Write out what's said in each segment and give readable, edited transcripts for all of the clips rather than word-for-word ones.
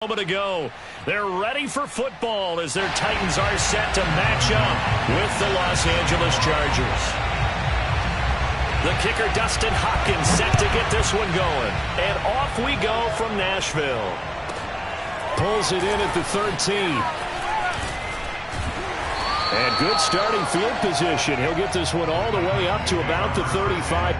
Moment ago. They're ready for football as their Titans are set to match up with the Los Angeles Chargers. The kicker, Dustin Hopkins, set to get this one going. And off we go from Nashville. Pulls it in at the 13. And good starting field position. He'll get this one all the way up to about the 35.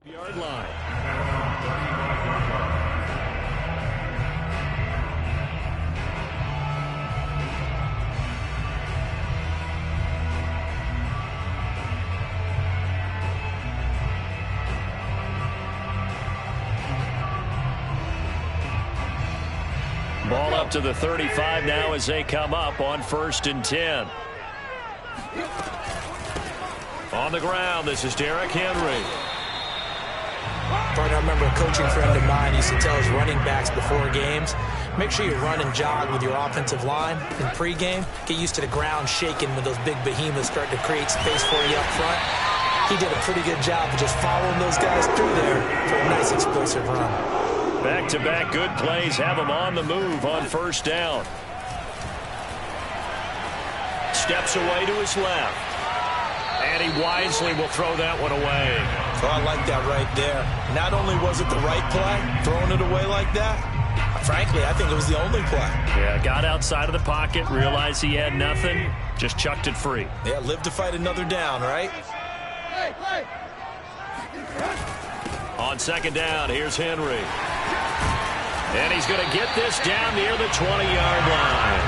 Yard line. Ball up to the 35 now as they come up on 1st and 10. On the ground, this is Derrick Henry. I remember a coaching friend of mine used to tell his running backs before games, make sure you run and jog with your offensive line in pregame. Get used to the ground shaking when those big behemoths start to create space for you up front. He did a pretty good job of just following those guys through there for a nice explosive run. Back-to-back good plays have him on the move on 1st down. Steps away to his left. And he wisely will throw that one away. Oh, I like that right there. Not only was it the right play, throwing it away like that, frankly, I think it was the only play. Yeah, got outside of the pocket, realized he had nothing, just chucked it free. Yeah, live to fight another down, right? On 2nd down, here's Henry. And he's going to get this down near the 20-yard line.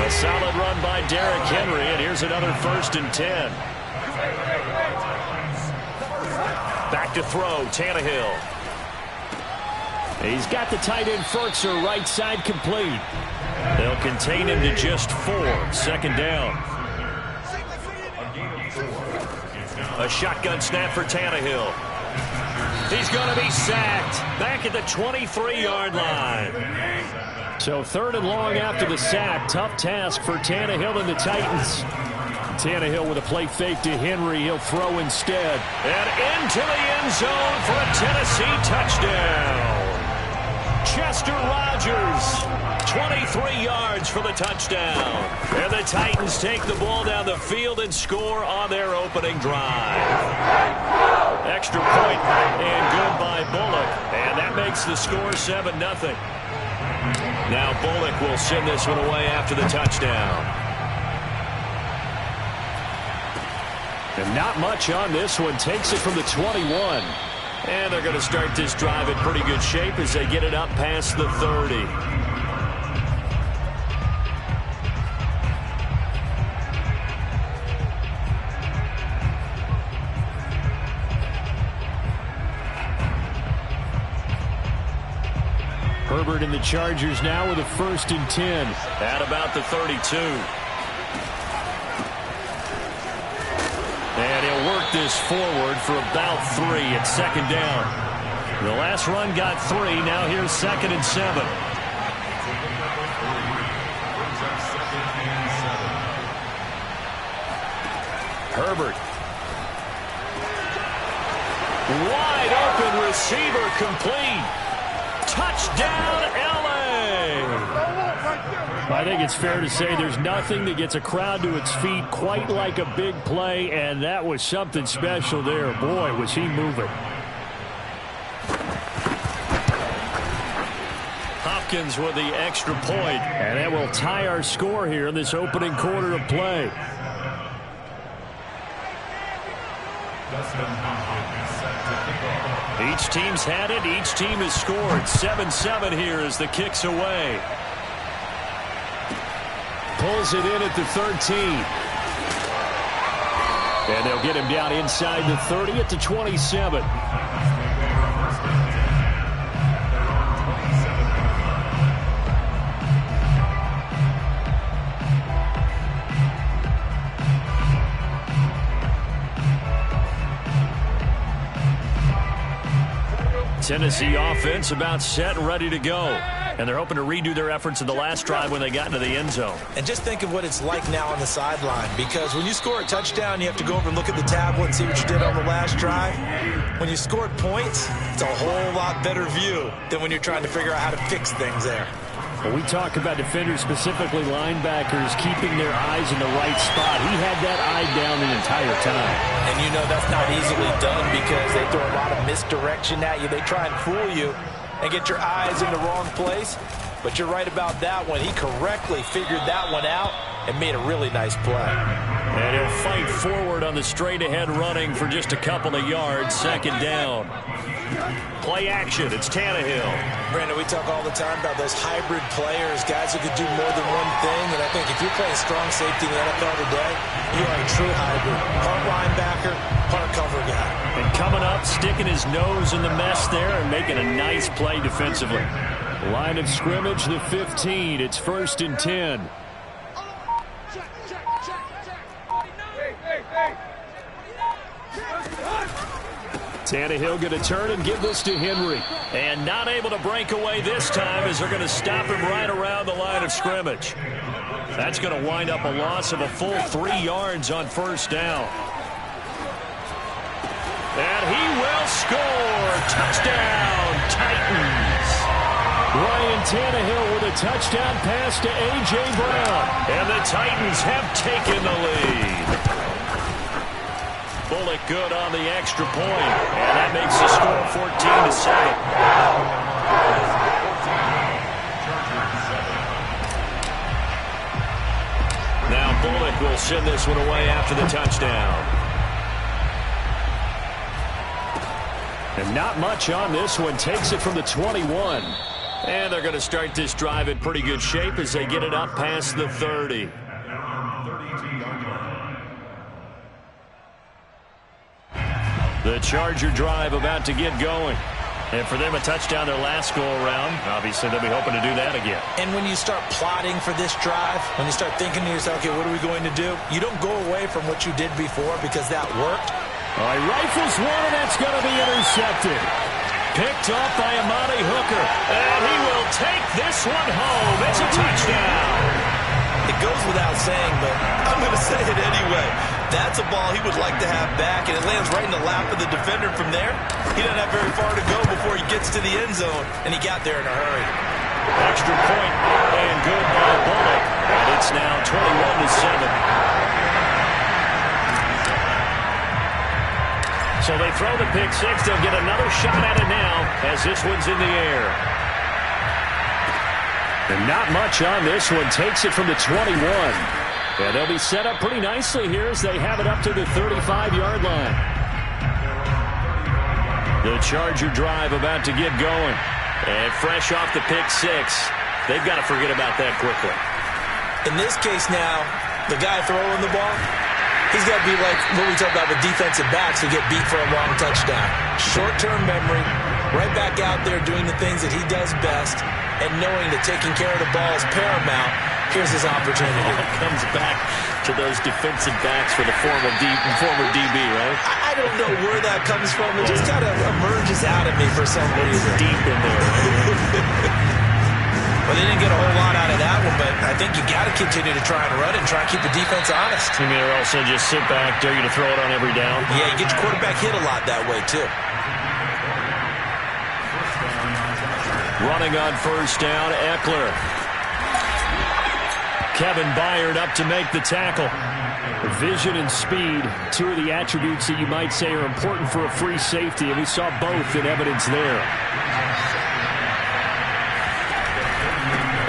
A solid run by Derrick Henry, and here's another 1st and 10. Back to throw, Tannehill. He's got the tight end Furtzer right side complete. They'll contain him to just 4. 2nd down. A shotgun snap for Tannehill. He's going to be sacked back at the 23-yard line. So 3rd and long after the sack. Tough task for Tannehill and the Titans. Tannehill with a play fake to Henry. He'll throw instead. And into the end zone for a Tennessee touchdown. Chester Rogers, 23 yards for the touchdown. And the Titans take the ball down the field and score on their opening drive. Extra point and good by Bullock. And that makes the score 7-0. Now Bullock will send this one away after the touchdown. And not much on this one. Takes it from the 21. And they're going to start this drive in pretty good shape as they get it up past the 30. Herbert and the Chargers now with a 1st and 10 at about the 32. And he'll work this forward for about 3 at 2nd down. The last run got 3. Now here's 2nd and 7. Herbert. Wide open receiver complete. Touchdown, L.A. I think it's fair to say there's nothing that gets a crowd to its feet quite like a big play, and that was something special there. Boy, was he moving. Hopkins with the extra point, and that will tie our score here in this opening quarter of play. Each team's had it. Each team has scored. 7-7 here as the kick's away. Pulls it in at the 13. And they'll get him down inside the 30 at the 27. Tennessee offense about set and ready to go. And they're hoping to redo their efforts in the last drive when they got into the end zone. And just think of what it's like now on the sideline, because when you score a touchdown, you have to go over and look at the tablet and see what you did on the last drive. When you scored points, it's a whole lot better view than when you're trying to figure out how to fix things there. When we talk about defenders, specifically linebackers, keeping their eyes in the right spot, he had that eye down the entire time. And you know that's not easily done because they throw a lot of misdirection at you. They try and fool you and get your eyes in the wrong place. But you're right about that one. He correctly figured that one out and made a really nice play. And he'll fight forward on the straight-ahead running for just a couple of yards. Second down. Play action. It's Tannehill. Brandon, we talk all the time about those hybrid players, guys who could do more than one thing. And I think if you're playing strong safety in the NFL today, you are a true hybrid. Part linebacker, part cover guy. And coming up, sticking his nose in the mess there and making a nice play defensively. Line of scrimmage, the 15. It's 1st and 10. Tannehill going to turn and give this to Henry. And not able to break away this time as they're going to stop him right around the line of scrimmage. That's going to wind up a loss of a full 3 yards on 1st down. And he will score. Touchdown, Titans. Ryan Tannehill with a touchdown pass to A.J. Brown. And the Titans have taken the lead. Bullock good on the extra point. And that makes the score 14-7. Now Bullock will send this one away after the touchdown. And not much on this one. Takes it from the 21. And they're going to start this drive in pretty good shape as they get it up past the 30. The Charger drive about to get going. And for them, a touchdown their last go-around. Obviously, they'll be hoping to do that again. And when you start plotting for this drive, when you start thinking to yourself, okay, what are we going to do? You don't go away from what you did before because that worked. All right, rifles one, and that's going to be intercepted. Picked off by Amani Hooker. And he will take this one home. It's a touchdown. It goes without saying, but I'm going to say it anyway. That's a ball he would like to have back, and it lands right in the lap of the defender from there. He doesn't have very far to go before he gets to the end zone, and he got there in a hurry. Extra point and good by Bullock. And it's now 21-7. So they throw the pick six. They'll get another shot at it now as this one's in the air. And not much on this one. Takes it from the 21. And they'll be set up pretty nicely here as they have it up to the 35-yard line. The Charger drive about to get going. And fresh off the pick six, they've got to forget about that quickly. In this case now, the guy throwing the ball, he's got to be like what we talk about with defensive backs who get beat for a long touchdown. Short-term memory, right back out there doing the things that he does best, and knowing that taking care of the ball is paramount. Here's his opportunity. It comes back to those defensive backs for the former DB, right? I don't know where that comes from. It just kind of emerges out of me for some reason. It's deep in there. Well, they didn't get a whole lot out of that one, but I think you got to continue to try and run it and try and keep the defense honest. You mean, or else they'll just sit back, dare you to throw it on every down? Yeah, you get your quarterback hit a lot that way, too. Running on 1st down, Eckler. Kevin Byard up to make the tackle. Vision and speed, two of the attributes that you might say are important for a free safety, and we saw both in evidence there.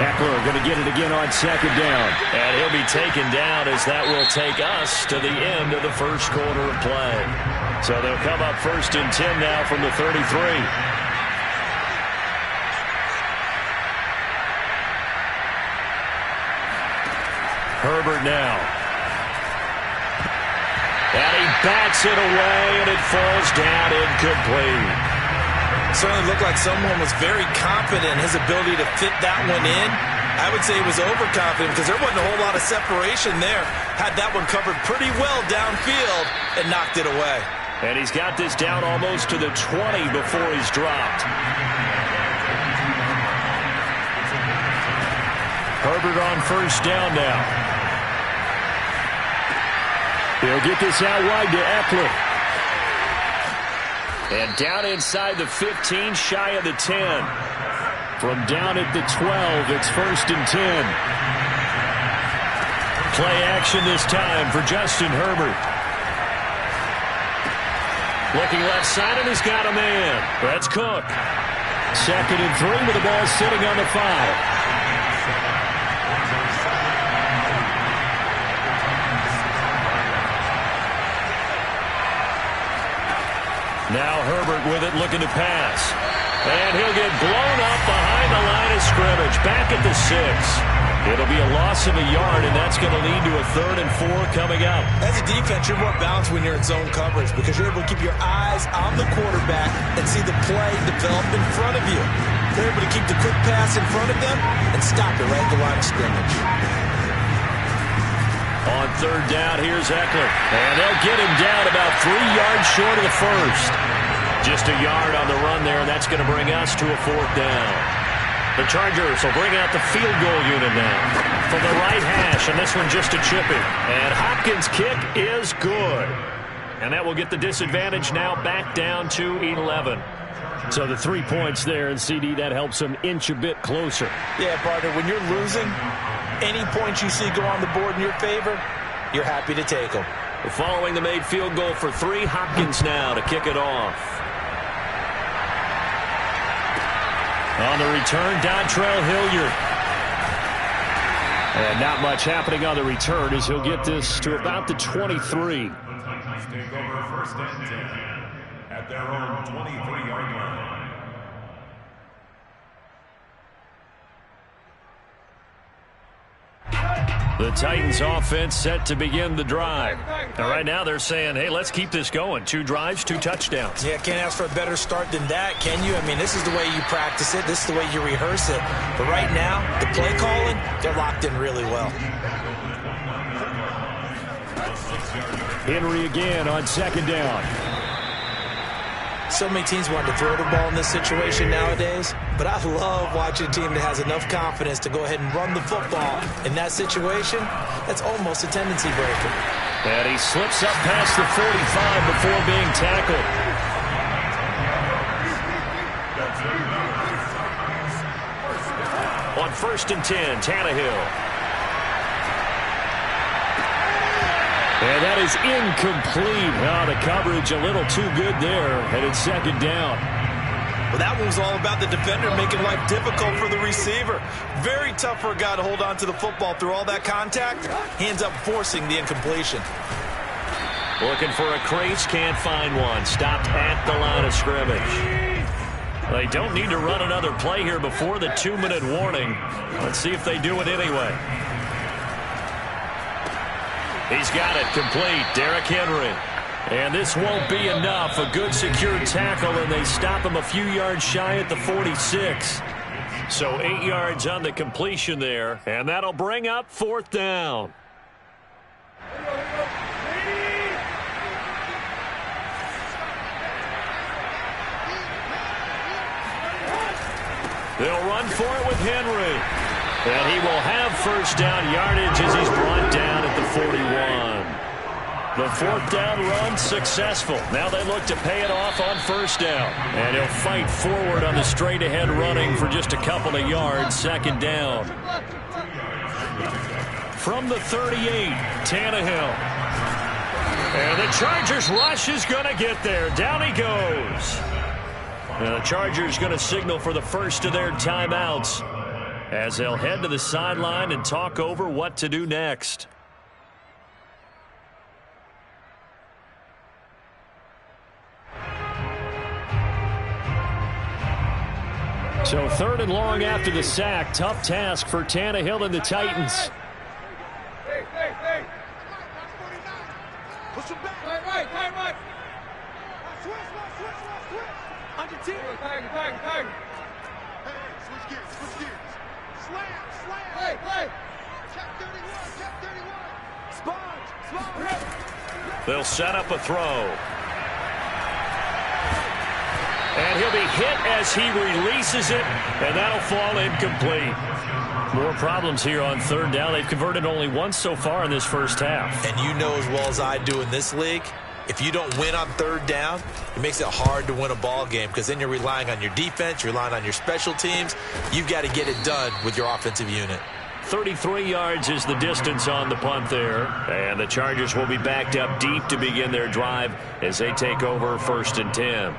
Eckler going to get it again on second down. And he'll be taken down as that will take us to the end of the first quarter of play. So they'll come up 1st and 10 now from the 33. Herbert now. And he bats it away, and it falls down incomplete. Certainly looked like someone was very confident in his ability to fit that one in. I would say he was overconfident because there wasn't a whole lot of separation there. Had that one covered pretty well downfield and knocked it away. And he's got this down almost to the 20 before he's dropped. Herbert on 1st down now. He'll get this out wide to Eckler. And down inside the 15, shy of the 10. From down at the 12, it's 1st and 10. Play action this time for Justin Herbert. Looking left side, and he's got a man. That's Cook. 2nd and 3 with the ball sitting on the 5. Now Herbert with it, looking to pass. And he'll get blown up behind the line of scrimmage, back at the 6. It'll be a loss of a yard, and that's going to lead to a 3rd and 4 coming up. As a defense, you're more balanced when you're in zone coverage because you're able to keep your eyes on the quarterback and see the play develop in front of you. They're able to keep the quick pass in front of them and stop it right at the line of scrimmage. On 3rd down, here's Eckler. And they'll get him down about 3 yards short of the 1st. Just a yard on the run there, and that's going to bring us to a 4th down. The Chargers will bring out the field goal unit now from the right hash, and this one just a chipping. And Hopkins' kick is good. And that will get the disadvantage now back down to 11. So the 3 points there, and CD, that helps them inch a bit closer. Yeah, partner, when you're losing, any points you see go on the board in your favor, you're happy to take them. Following the made field goal for 3, Hopkins now to kick it off. On the return, Dontrell Hilliard. And not much happening on the return as he'll get this to about the 23. Take over 1st and 10 at their own 23-yard line. The Titans offense set to begin the drive. And right now they're saying, hey, let's keep this going. 2 drives, 2 touchdowns. Yeah, can't ask for a better start than that, can you? I mean, this is the way you practice it. This is the way you rehearse it. But right now, the play calling, they're locked in really well. Henry again on 2nd down. So many teams want to throw the ball in this situation nowadays, but I love watching a team that has enough confidence to go ahead and run the football. In that situation, that's almost a tendency breaker. And he slips up past the 45 before being tackled. On 1st and 10, Tannehill. And that is incomplete. Oh, the coverage a little too good there, and it's 2nd down. Well, that one was all about the defender making life difficult for the receiver. Very tough for a guy to hold on to the football through all that contact. He ends up forcing the incompletion. Looking for a crease, can't find one. Stopped at the line of scrimmage. They don't need to run another play here before the 2-minute warning. Let's see if they do it anyway. He's got it complete. Derrick Henry. And this won't be enough. A good secured tackle, and they stop him a few yards shy at the 46. So 8 yards on the completion there, and that'll bring up 4th down. They'll run for it with Henry. And he will have 1st down yardage as he's brought down at the 41. The 4th down run successful. Now they look to pay it off on 1st down. And he'll fight forward on the straight-ahead running for just a couple of yards. 2nd down. from the 38, Tannehill. And the Chargers rush is going to get there. Down he goes. Now the Chargers going to signal for the first of their timeouts as they'll head to the sideline and talk over what to do next. So 3rd and long after the sack. Tough task for Tannehill and the Titans. Push him back. Right. Switch. Under team. Hey, switch gears. Slam. Hey. Check 31. Sponge. They'll set up a throw. And he'll be hit as he releases it, and that'll fall incomplete. More problems here on 3rd down. They've converted only once so far in this first half. And you know as well as I do in this league, if you don't win on 3rd down, it makes it hard to win a ball game because then you're relying on your defense, you're relying on your special teams. You've got to get it done with your offensive unit. 33 yards is the distance on the punt there. And the Chargers will be backed up deep to begin their drive as they take over 1st and 10.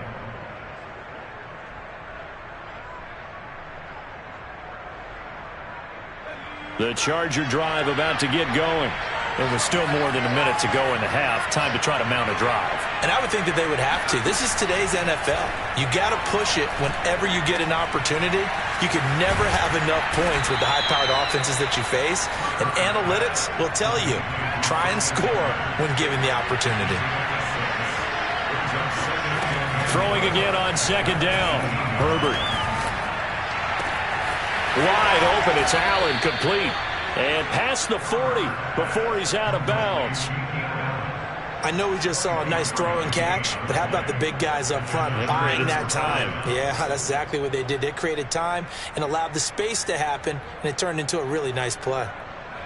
The Charger drive about to get going. There was still more than a minute to go in the half. Time to try to mount a drive. And I would think that they would have to. This is today's NFL. You got to push it whenever you get an opportunity. You could never have enough points with the high-powered offenses that you face. And analytics will tell you, try and score when given the opportunity. Throwing again on 2nd down. Herbert. Wide open, it's Allen, complete. And past the 40 before he's out of bounds. I know we just saw a nice throw and catch, but how about the big guys up front buying that time? Yeah, that's exactly what they did. They created time and allowed the space to happen, and it turned into a really nice play.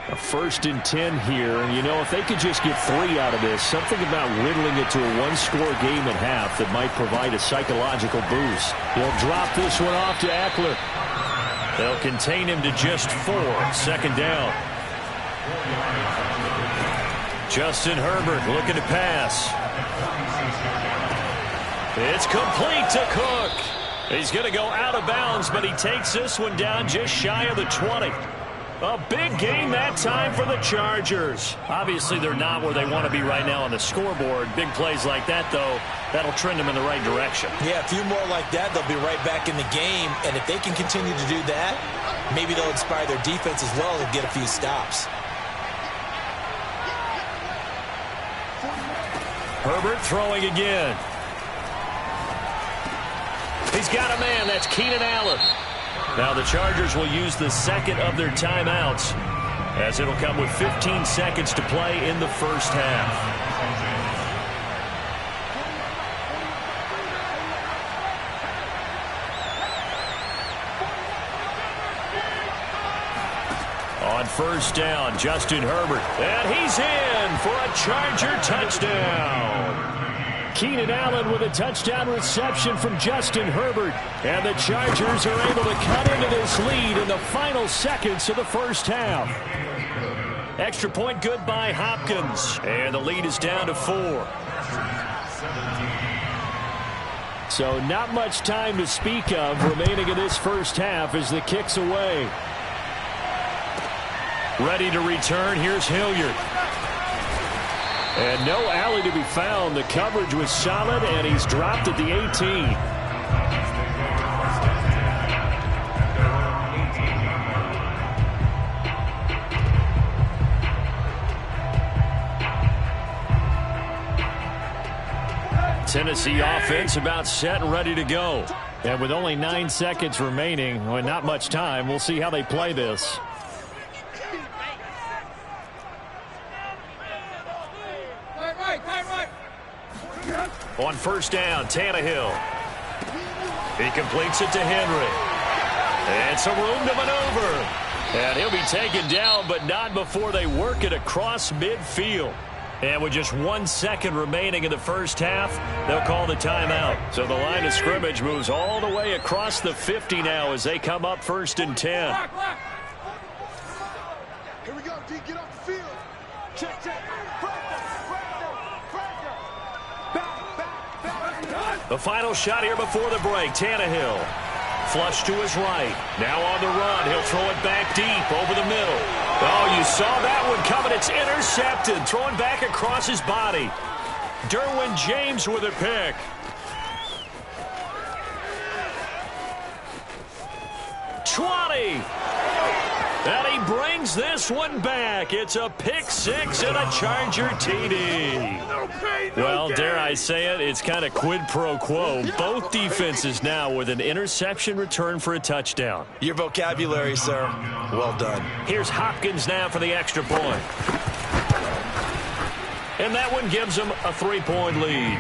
A 1st and 10 here, and you know, if they could just get 3 out of this, something about whittling it to a one-score game at half that might provide a psychological boost. He'll drop this one off to Eckler. They'll contain him to just 4. 2nd down. Justin Herbert looking to pass. It's complete to Cook. He's going to go out of bounds, but he takes this one down just shy of the 20. A big game that time for the Chargers. Obviously, they're not where they want to be right now on the scoreboard. Big plays like that, though, that'll trend them in the right direction. Yeah, a few more like that, they'll be right back in the game. And if they can continue to do that, maybe they'll inspire their defense as well and get a few stops. Herbert throwing again. He's got a man. That's Keenan Allen. Now the Chargers will use the 2nd of their timeouts as it'll come with 15 seconds to play in the first half. On 1st down, Justin Herbert. And he's in for a Charger touchdown. Keenan Allen with a touchdown reception from Justin Herbert. And the Chargers are able to cut into this lead in the final seconds of the first half. Extra point good by Hopkins. And the lead is down to 4. So not much time to speak of remaining in this first half as the kick's away. Ready to return, here's Hilliard. And no alley to be found. The coverage was solid, and he's dropped at the 18. Tennessee offense about set and ready to go. And with only 9 seconds remaining, well, not much time, we'll see how they play this. On 1st down, Tannehill. He completes it to Henry. And some room to maneuver. And he'll be taken down, but not before they work it across midfield. And with just 1 second remaining in the first half, they'll call the timeout. So the line of scrimmage moves all the way across the 50 now as they come up 1st and 10. Here we go. D, get off the field. Check, check. Back. The final shot here before the break. Tannehill. Flush to his right. Now on the run. He'll throw it back deep over the middle. Oh, you saw that one coming. It's intercepted. Thrown back across his body. Derwin James with a pick. And he brings this one back. It's a pick six and a Charger TD. Well, dare I say it, it's kind of quid pro quo. Both defenses now with an interception return for a touchdown. Your vocabulary, sir. Well done. Here's Hopkins now for the extra point. And that one gives them a 3-point lead.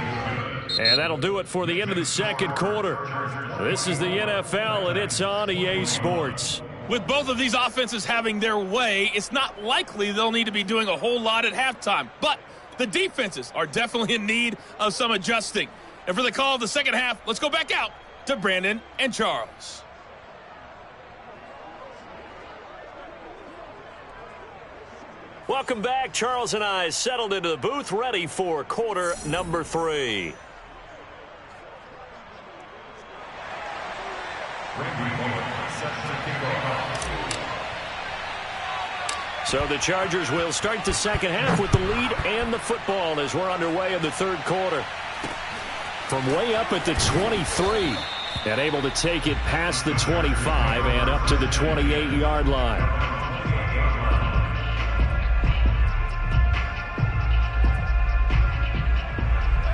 And that'll do it for the end of the second quarter. This is the NFL, and it's on EA Sports. With both of these offenses having their way, it's not likely they'll need to be doing a whole lot at halftime. But the defenses are definitely in need of some adjusting. And for the call of the second half, let's go back out to Brandon and Charles. Welcome back. Charles and I settled into the booth, ready for quarter number 3. So the Chargers will start the second half with the lead and the football as we're underway in the third quarter. From way up at the 23 and able to take it past the 25 and up to the 28-yard line.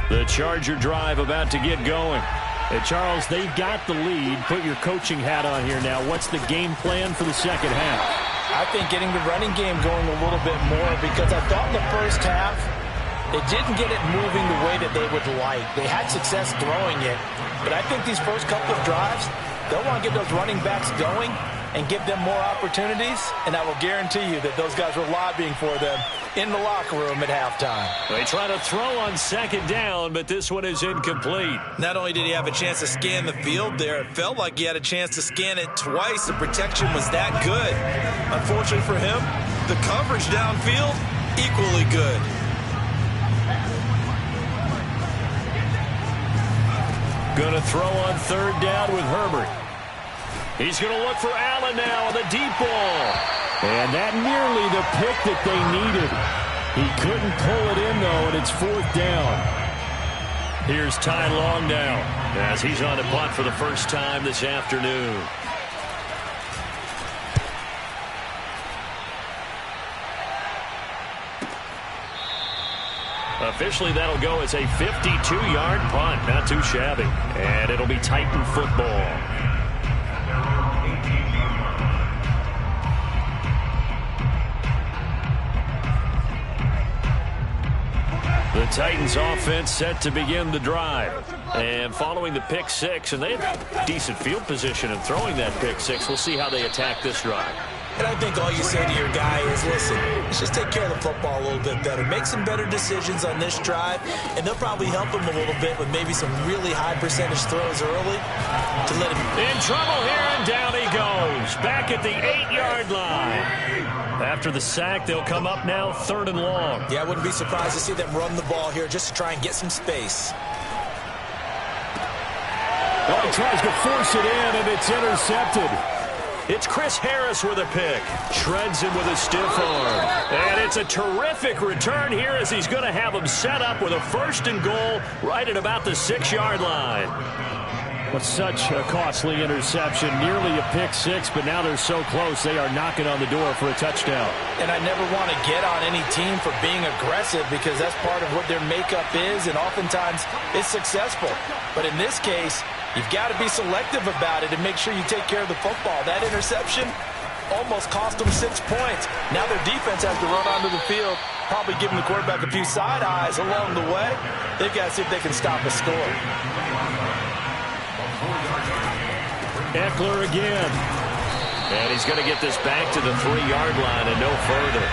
The Charger drive about to get going. And Charles, they've got the lead. Put your coaching hat on here now. What's the game plan for the second half? I think getting the running game going a little bit more, because I thought in the first half they didn't get it moving the way that they would like. They had success throwing it, but I think these first couple of drives, they'll want to get those running backs going and give them more opportunities, and I will guarantee you that those guys were lobbying for them in the locker room at halftime. They try to throw on second down, but this one is incomplete. Not only did he have a chance to scan the field there, it felt like he had a chance to scan it twice. The protection was that good. Unfortunately for him, the coverage downfield, equally good. Going to throw on third down with Herbert. He's going to look for Allen now on the deep ball. And that nearly the pick that they needed. He couldn't pull it in, though, and it's fourth down. Here's Ty Long now as he's on the punt for the first time this afternoon. Officially, that'll go as a 52-yard punt. Not too shabby. And it'll be Titan football. The Titans offense set to begin the drive. And following the pick six, and they have decent field position in throwing that pick six. We'll see how they attack this drive. And I think all you say to your guy is, listen, let's just take care of the football a little bit better. Make some better decisions on this drive, and they'll probably help him a little bit with maybe some really high percentage throws early to let him. In trouble here, and down he goes. Back at the 8-yard line. After the sack, they'll come up now third and long. Yeah, I wouldn't be surprised to see them run the ball here just to try and get some space. Oh, he tries to force it in, and it's intercepted. It's Chris Harris with a pick. Shreds him with a stiff arm. And it's a terrific return here as he's going to have him set up with a first and goal right at about the 6-yard line. Well, such a costly interception. Nearly a pick six, but now they're so close they are knocking on the door for a touchdown. And I never want to get on any team for being aggressive because that's part of what their makeup is, and oftentimes it's successful. But in this case, you've got to be selective about it and make sure you take care of the football. That interception almost cost them 6 points. Now their defense has to run onto the field, probably giving the quarterback a few side eyes along the way. They've got to see if they can stop a score. Eckler again. And he's going to get this back to the 3-yard line and no further.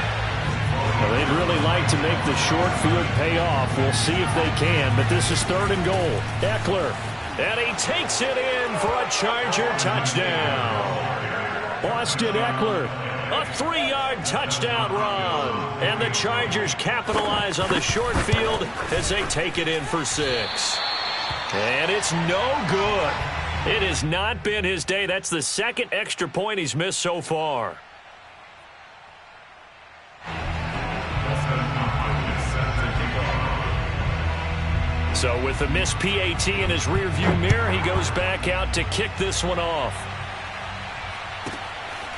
Well, they'd really like to make the short field pay off. We'll see if they can, but this is third and goal. Eckler. And he takes it in for a Charger touchdown. Austin Eckler A 3-yard touchdown run. And the Chargers capitalize on the short field as they take it in for 6. And it's no good. It has not been his day. That's the second extra point he's missed so far. So with the missed PAT in his rearview mirror, he goes back out to kick this one off.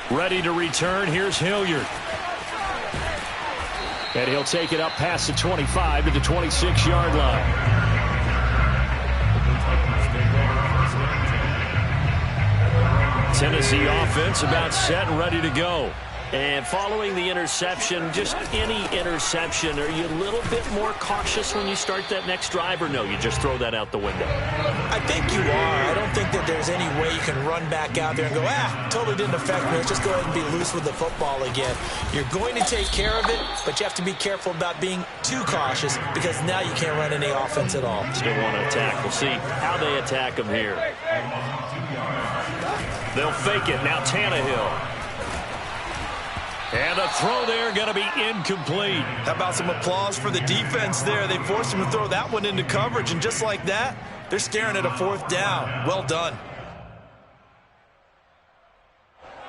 Ready to return, here's Hilliard. And he'll take it up past the 25 to the 26-yard line. Tennessee offense about set and ready to go. And following the interception, just any interception, are you a little bit more cautious when you start that next drive, or no, you just throw that out the window? I think you are. I don't think that there's any way you can run back out there and go, totally didn't affect me. Let's just go ahead and be loose with the football again. You're going to take care of it, but you have to be careful about being too cautious because now you can't run any offense at all. Still want to attack. We'll see how they attack him here. They'll fake it. Now Tannehill. And the throw there going to be incomplete. How about some applause for the defense there? They forced him to throw that one into coverage, and just like that, they're staring at a 4th down. Well done.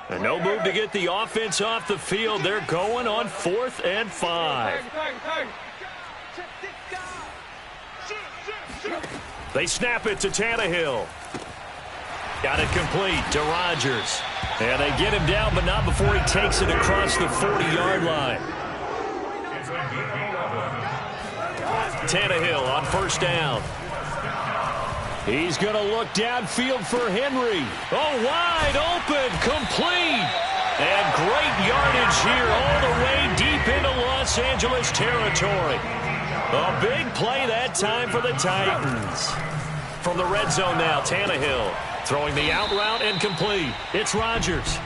And no move to get the offense off the field. They're going on 4th and 5. They snap it to Tannehill. Got it complete to Rodgers. And they get him down, but not before he takes it across the 40-yard line. Tannehill on 1st down. He's going to look downfield for Henry. Oh, wide open, complete. And great yardage here all the way deep into Los Angeles territory. A big play that time for the Titans. From the red zone now, Tannehill. Throwing the out route and complete. It's Rodgers.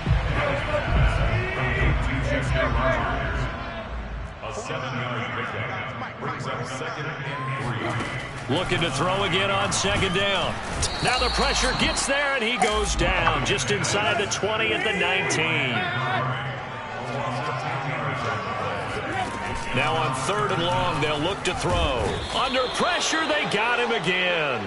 A 7-yard pickup brings up 2nd and 3. Looking to throw again on 2nd down. Now the pressure gets there and he goes down just inside the 20 at the 19. Now on 3rd and long, they'll look to throw. Under pressure, they got him again.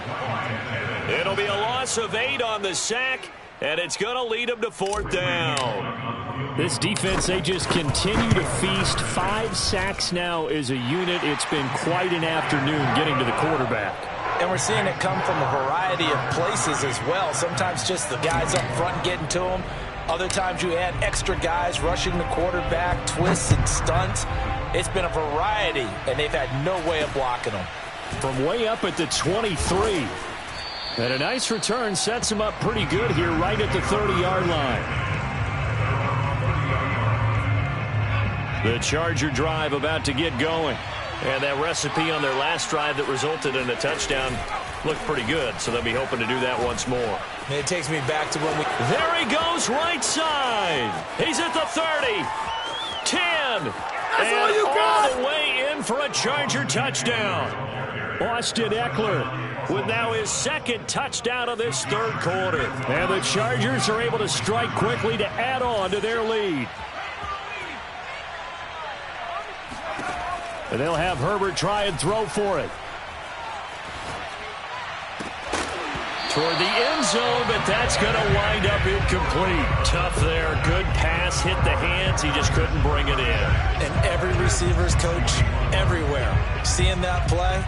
It'll be a loss of 8 on the sack, and it's going to lead them to 4th down. This defense, they just continue to feast. 5 sacks now as a unit. It's been quite an afternoon getting to the quarterback. And we're seeing it come from a variety of places as well. Sometimes just the guys up front getting to them. Other times you add extra guys rushing the quarterback, twists and stunts. It's been a variety, and they've had no way of blocking them. From way up at the 23. And a nice return sets him up pretty good here right at the 30-yard line. The Charger drive about to get going. And that recipe on their last drive that resulted in a touchdown looked pretty good, so they'll be hoping to do that once more. And it takes me back to when we... There he goes, right side. He's at the 30, 10, and all the way in for a Charger touchdown. Austin Eckler with now his 2nd touchdown of this 3rd quarter. And the Chargers are able to strike quickly to add on to their lead. And they'll have Herbert try and throw for it. Toward the end zone, but that's going to wind up incomplete. Tough there. Good pass. Hit the hands. He just couldn't bring it in. And every receiver's coach everywhere. Seeing that play,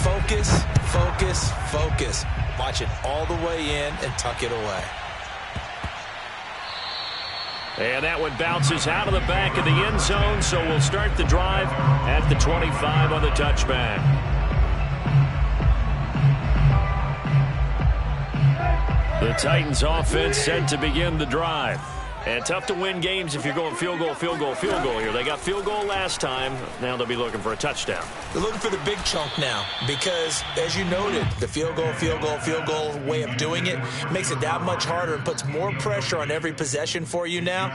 focus, focus, focus. Watch it all the way in and tuck it away. And that one bounces out of the back of the end zone, so we'll start the drive at the 25 on the touchback. The Titans offense set to begin the drive. And tough to win games if you're going field goal, field goal, field goal here. They got field goal last time. Now they'll be looking for a touchdown. They're looking for the big chunk now because, as you noted, the field goal, field goal, field goal way of doing it makes it that much harder and puts more pressure on every possession for you now.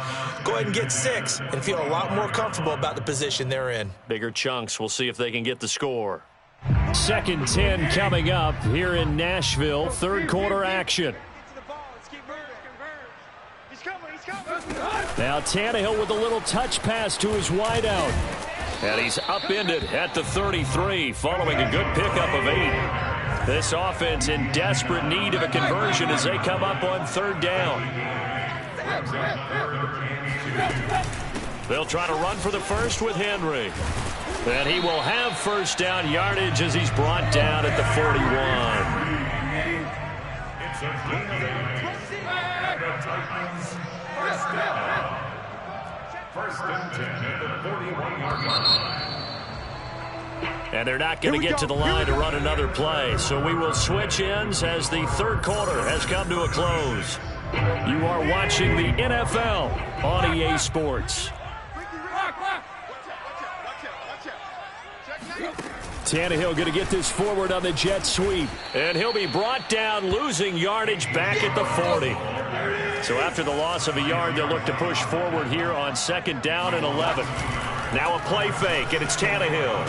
Go ahead and get 6 and feel a lot more comfortable about the position they're in. Bigger chunks. We'll see if they can get the score. 2nd 10 coming up here in Nashville. 3rd quarter action. He's coming. Now Tannehill with a little touch pass to his wideout. And he's upended at the 33 following a good pickup of 8. This offense in desperate need of a conversion as they come up on 3rd down. They'll try to run for the first with Henry. And he will have 1st down yardage as he's brought down at the 41. It's a clean and the Titans 1st down. 1st and 10 at the 41-yard line. And they're not going to get to the line to run another play. So we will switch ends as the 3rd quarter has come to a close. You are watching the NFL on EA Sports. Tannehill going to get this forward on the jet sweep. And he'll be brought down, losing yardage back at the 40. So after the loss of a yard, they'll look to push forward here on 2nd down and 11. Now a play fake, and it's Tannehill.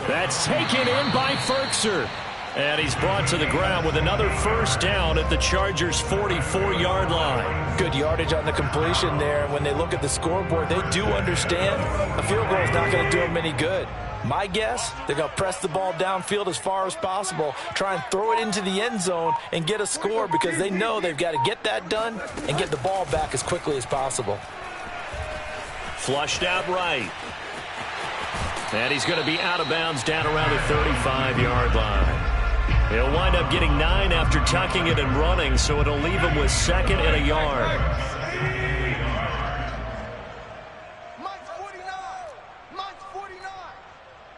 That's taken in by Ferkser. And he's brought to the ground with another 1st down at the Chargers' 44-yard line. Good yardage on the completion there. When they look at the scoreboard, they do understand a field goal is not going to do them any good. My guess, they're going to press the ball downfield as far as possible, try and throw it into the end zone and get a score because they know they've got to get that done and get the ball back as quickly as possible. Flushed out right. And he's going to be out of bounds down around the 35-yard line. He'll wind up getting 9 after tucking it and running, so it'll leave him with 2nd and a yard. Mine's 49. Mine's 49.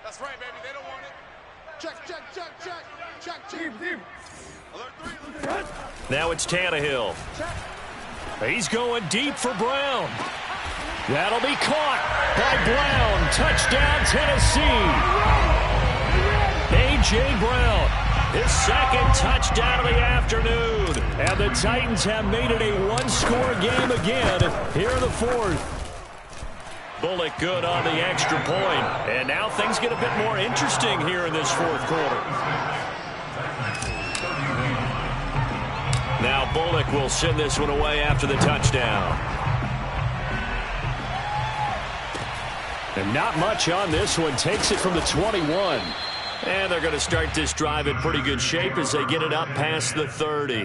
That's right, baby. They don't want it. Check, check, check, check. Check, check. Deep. Alert 3. Now it's Tannehill. He's going deep for Brown. That'll be caught by Brown. Touchdown, Tennessee. A.J. Brown, his 2nd touchdown of the afternoon. And the Titans have made it a 1-score game again here in the 4th. Bullock good on the extra point. And now things get a bit more interesting here in this 4th quarter. Now Bullock will send this one away after the touchdown. And not much on this one. Takes it from the 21. And they're going to start this drive in pretty good shape as they get it up past the 30.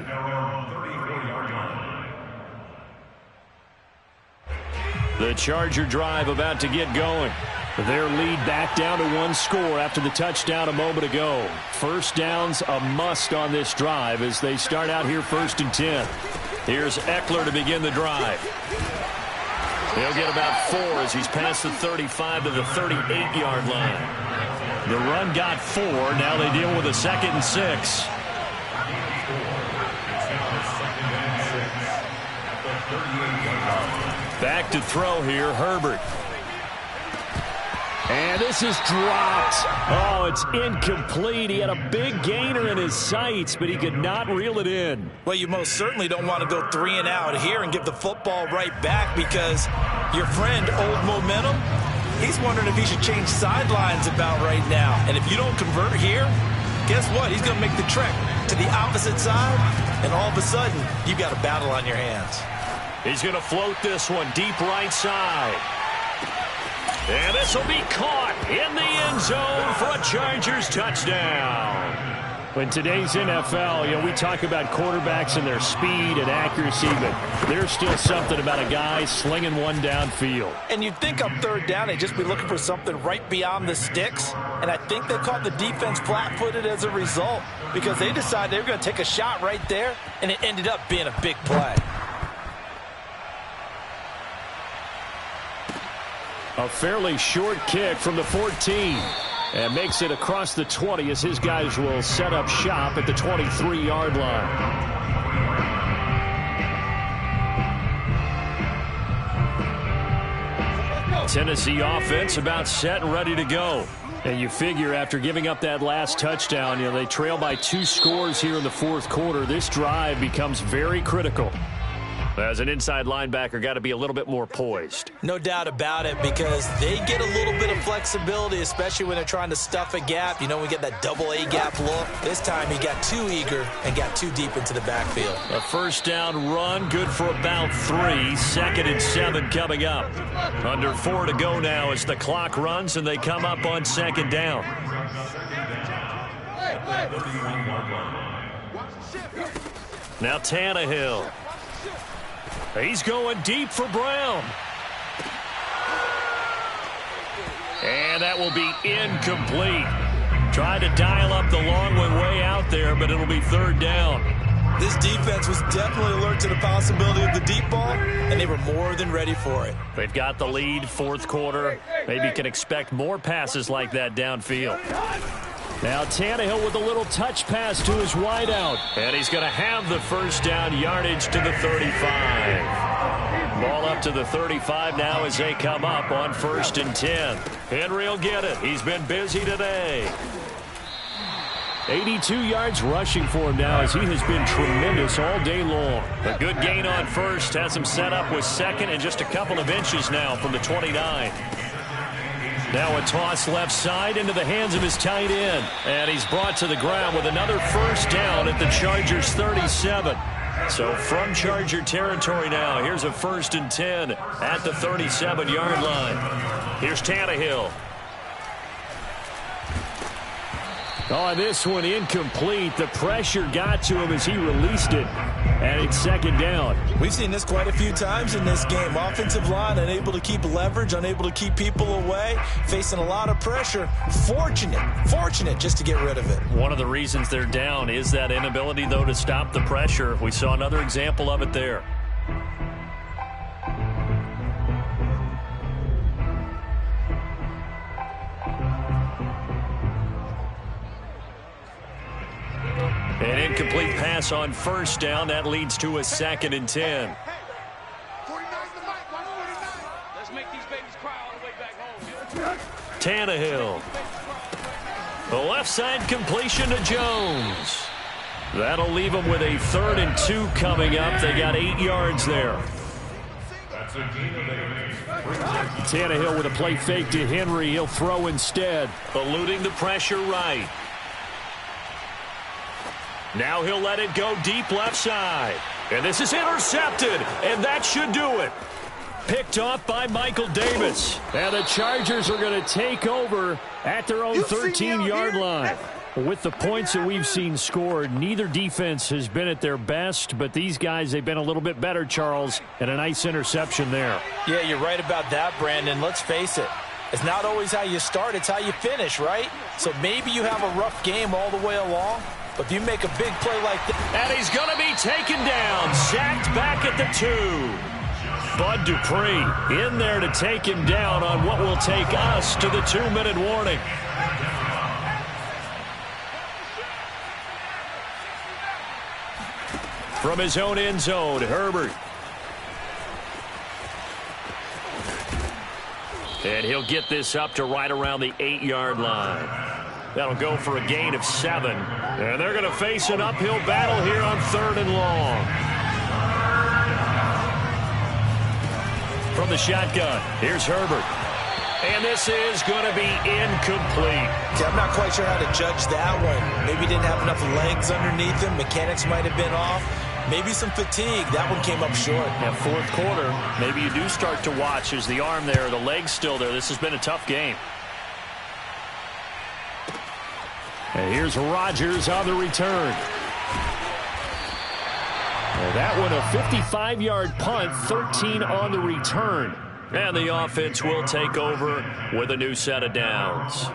The Charger drive about to get going. Their lead back down to 1 score after the touchdown a moment ago. 1st downs a must on this drive as they start out here 1st and 10. Here's Eckler to begin the drive. He'll get about 4 as he's past the 35 to the 38-yard line. The run got 4. Now they deal with a 2nd and 6. Back to throw here, Herbert. And this is dropped. Oh, it's incomplete. He had a big gainer in his sights, but he could not reel it in. Well, you most certainly don't want to go 3 and out here and give the football right back because your friend, Old Momentum, he's wondering if he should change sidelines about right now. And if you don't convert here, guess what? He's going to make the trek to the opposite side, and all of a sudden, you've got a battle on your hands. He's going to float this one deep right side. And this will be caught in the end zone for a Chargers touchdown. In today's NFL, we talk about quarterbacks and their speed and accuracy, but there's still something about a guy slinging one downfield. And you'd think on 3rd down, they'd just be looking for something right beyond the sticks. And I think they caught the defense flat-footed as a result because they decided they were going to take a shot right there, and it ended up being a big play. A fairly short kick from the 14. And makes it across the 20 as his guys will set up shop at the 23-yard line. Tennessee offense about set and ready to go. And you figure after giving up that last touchdown, they trail by 2 scores here in the 4th quarter. This drive becomes very critical. As an inside linebacker, got to be a little bit more poised. No doubt about it, because they get a little bit of flexibility, especially when they're trying to stuff a gap. You know, we get that double A gap look. This time he got too eager and got too deep into the backfield. A first down run, good for about 3. 2nd and 7 coming up. Under 4 to go now as the clock runs and they come up on 2nd down. Now Tannehill. He's going deep for Brown. And that will be incomplete. Tried to dial up the long one way out there, but it'll be 3rd down. This defense was definitely alert to the possibility of the deep ball, and they were more than ready for it. They've got the lead, 4th quarter. Maybe can expect more passes like that downfield. Now Tannehill with a little touch pass to his wideout. And he's going to have the first down, yardage to the 35. Ball up to the 35 now as they come up on 1st and 10. Henry will get it. He's been busy today. 82 yards rushing for him now as he has been tremendous all day long. A good gain on 1st. Has him set up with 2nd and just a couple of inches now from the 29. Now a toss left side into the hands of his tight end. And he's brought to the ground with another first down at the Chargers' 37. So from Charger territory now, here's a 1st and 10 at the 37-yard line. Here's Tannehill. Oh, this one incomplete. The pressure got to him as he released it. And it's 2nd down. We've seen this quite a few times in this game. Offensive line unable to keep leverage, unable to keep people away, facing a lot of pressure. Fortunate just to get rid of it. One of the reasons they're down is that inability, though, to stop the pressure. We saw another example of it there. An incomplete pass on 1st down. That leads to a 2nd and 10. Let's make these babies cry all the way back home. Tannehill. The left side completion to Jones. That'll leave them with a 3rd and 2 coming up. They got 8 yards there. Tannehill with a play fake to Henry. He'll throw instead. Eluding the pressure right. Now he'll let it go deep left side. And this is intercepted. And that should do it. Picked off by Michael Davis. And the Chargers are going to take over at their own 13-yard line. With the points that we've seen scored, neither defense has been at their best, but these guys, they've been a little bit better, Charles, and a nice interception there. Yeah, you're right about that, Brandon. Let's face it. It's not always how you start, it's how you finish, right? So maybe you have a rough game all the way along, but if you make a big play like that. And he's going to be taken down, sacked back at the 2. Bud Dupree in there to take him down on what will take us to the 2-minute warning. From his own end zone, Herbert. And he'll get this up to right around the 8-yard line. That'll go for a gain of 7. And they're going to face an uphill battle here on 3rd and long. From the shotgun, here's Herbert. And this is going to be incomplete. I'm not quite sure how to judge that one. Maybe he didn't have enough legs underneath him. Mechanics might have been off. Maybe some fatigue. That one came up short. Yeah, 4th quarter, maybe you do start to watch. Is the arm there, the leg's still there. This has been a tough game. And here's Rodgers on the return. And that one a 55-yard punt, 13 on the return. And the offense will take over with a new set of downs.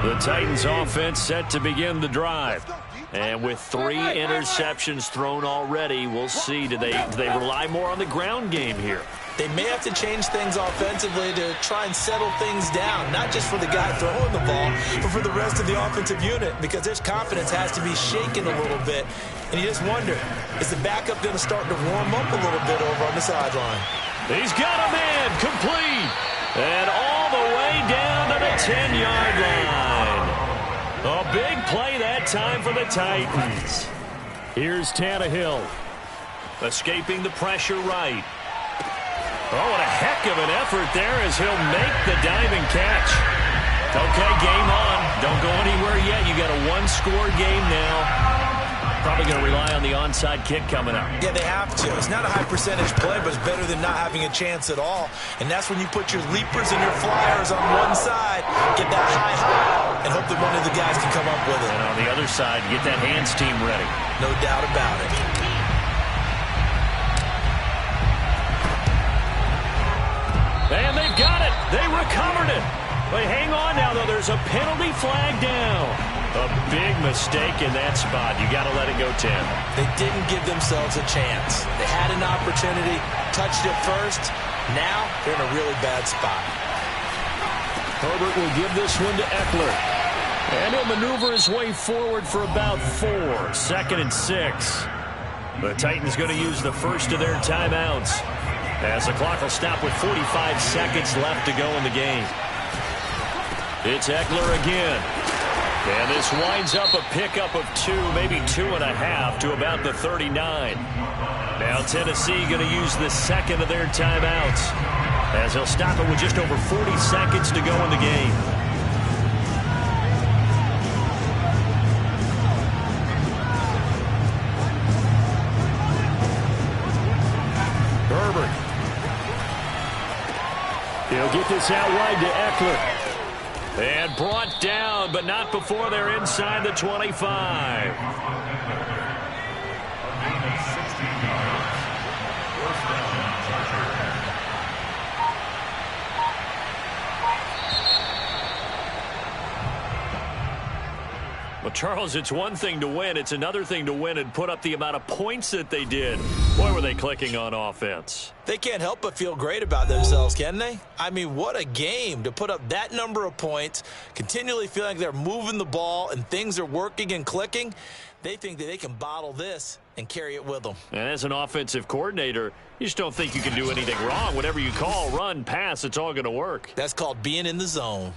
The Titans offense set to begin the drive. And with 3 interceptions thrown already, we'll see. Do they rely more on the ground game here? They may have to change things offensively to try and settle things down, not just for the guy throwing the ball, but for the rest of the offensive unit, because their confidence has to be shaken a little bit. And you just wonder, is the backup going to start to warm up a little bit over on the sideline? He's got a man complete. And all the way down to the 10-yard line. A big play that time for the Titans. Here's Tannehill. Escaping the pressure right. Oh, what a heck of an effort there as he'll make the diving catch. Okay, game on. Don't go anywhere yet. You got a one-score game now. Probably going to rely on the onside kick coming up. Yeah, they have to. It's not a high percentage play, but it's better than not having a chance at all. And that's when you put your leapers and your flyers on one side, get that high, and hope that one of the guys can come up with it. And on the other side, get that hands team ready. No doubt about it. And they've got it. They recovered it. But hang on now, though. There's a penalty flag down. A big mistake in that spot. You got to let it go 10. They didn't give themselves a chance. They had an opportunity, touched it first. Now they're in a really bad spot. Herbert will give this one to Eckler. And he'll maneuver his way forward for about 4. 2nd and 6. The Titans going to use the first of their timeouts, as the clock will stop with 45 seconds left to go in the game. It's Eckler again. And this winds up a pickup of 2, maybe 2.5 to about the 39. Now Tennessee going to use the second of their timeouts, as he'll stop it with just over 40 seconds to go in the game. Herbert. He'll get this out wide to Eckler. And brought down, but not before they're inside the 25. Well, Charles, it's one thing to win. It's another thing to win and put up the amount of points that they did. Boy, were they clicking on offense. They can't help but feel great about themselves, can they? I mean, what a game to put up that number of points, continually feeling like they're moving the ball and things are working and clicking. They think that they can bottle this and carry it with them. And as an offensive coordinator, you just don't think you can do anything wrong. Whatever you call, run, pass, it's all going to work. That's called being in the zone.